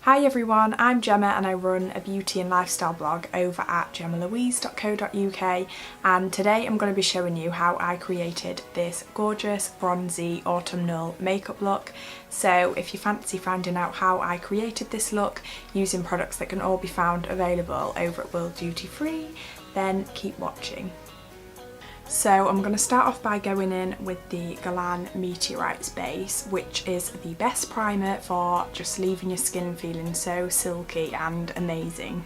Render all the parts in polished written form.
Hi everyone, I'm Gemma and I run a beauty and lifestyle blog over at gemellisx.co.uk, and today I'm going to be showing you how I created this gorgeous bronzy autumnal makeup look. So if you fancy finding out how I created this look using products that can all be found available over at World Duty Free, then keep watching. So I'm going to start off by going in with the Galan Meteorites base, which is the best primer for just leaving your skin feeling so silky and amazing.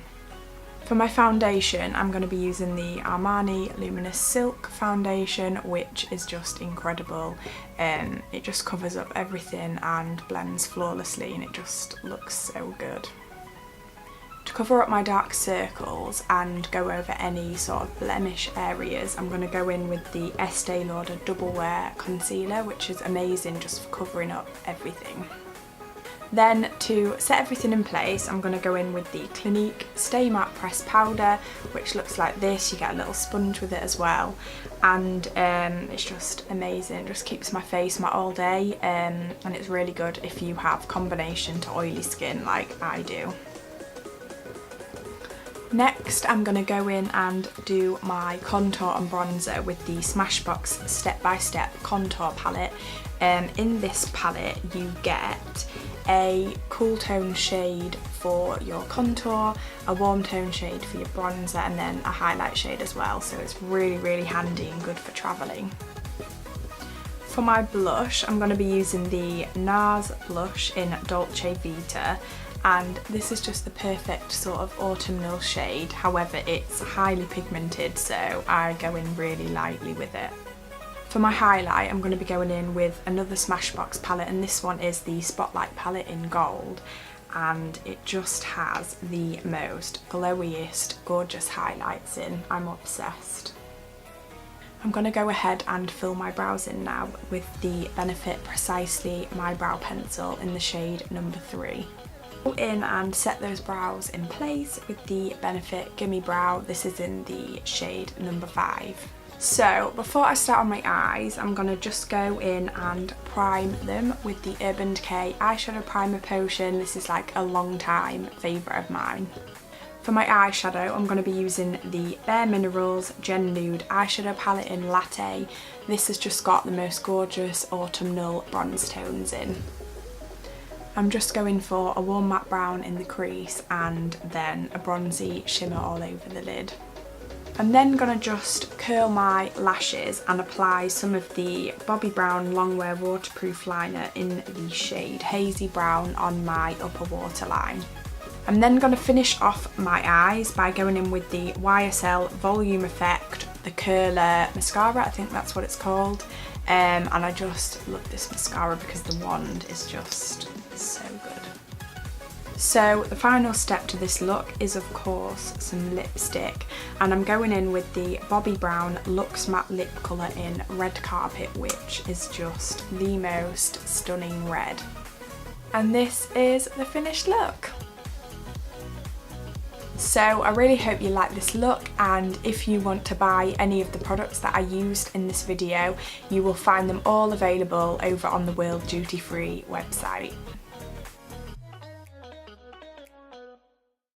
For my foundation, I'm going to be using the Armani Luminous Silk foundation, which is just incredible. It just covers up everything and blends flawlessly, and it just looks so good. To cover up my dark circles and go over any sort of blemish areas, I'm going to go in with the Estee Lauder Double Wear Concealer, which is amazing just for covering up everything. Then to set everything in place, I'm going to go in with the Clinique Stay Matte Pressed Powder, which looks like this. You get a little sponge with it as well, and it's just amazing. It just keeps my face matte all day, and it's really good if you have combination to oily skin like I do. Next, I'm going to go in and do my contour and bronzer with the Smashbox Step by Step Contour Palette. In this palette you get a cool tone shade for your contour, a warm tone shade for your bronzer, and then a highlight shade as well, so it's really handy and good for travelling. For my blush, I'm going to be using the NARS blush in Dolce Vita, and this is just the perfect sort of autumnal shade. However, it's highly pigmented, so I go in really lightly with it. For my highlight, I'm going to be going in with another Smashbox palette, and this one is the Spotlight palette in gold, and it just has the most glowiest, gorgeous highlights in. I'm obsessed. I'm going to go ahead and fill my brows in now with the Benefit Precisely My Brow Pencil in the shade number 3. Go in and set those brows in place with the Benefit Gimme Brow. This is in the shade number 5. So before I start on my eyes, I'm going to just go in and prime them with the Urban Decay Eyeshadow Primer Potion. This is like a long time favourite of mine. For my eyeshadow, I'm going to be using the Bare Minerals Gen Nude Eyeshadow Palette in Latte. This has just got the most gorgeous autumnal bronze tones in. I'm just going for a warm matte brown in the crease and then a bronzy shimmer all over the lid. I'm then going to just curl my lashes and apply some of the Bobbi Brown Longwear Waterproof Liner in the shade Hazy Brown on my upper waterline. I'm then going to finish off my eyes by going in with the YSL Volume Effect, the Curler Mascara, I think that's what it's called. And I just love this mascara because the wand is just so good. So the final step to this look is of course some lipstick, and I'm going in with the Bobbi Brown Luxe Matte Lip Colour in Red Carpet, which is just the most stunning red. And this is the finished look. So I really hope you like this look, and if you want to buy any of the products that I used in this video, you will find them all available over on the World Duty Free website.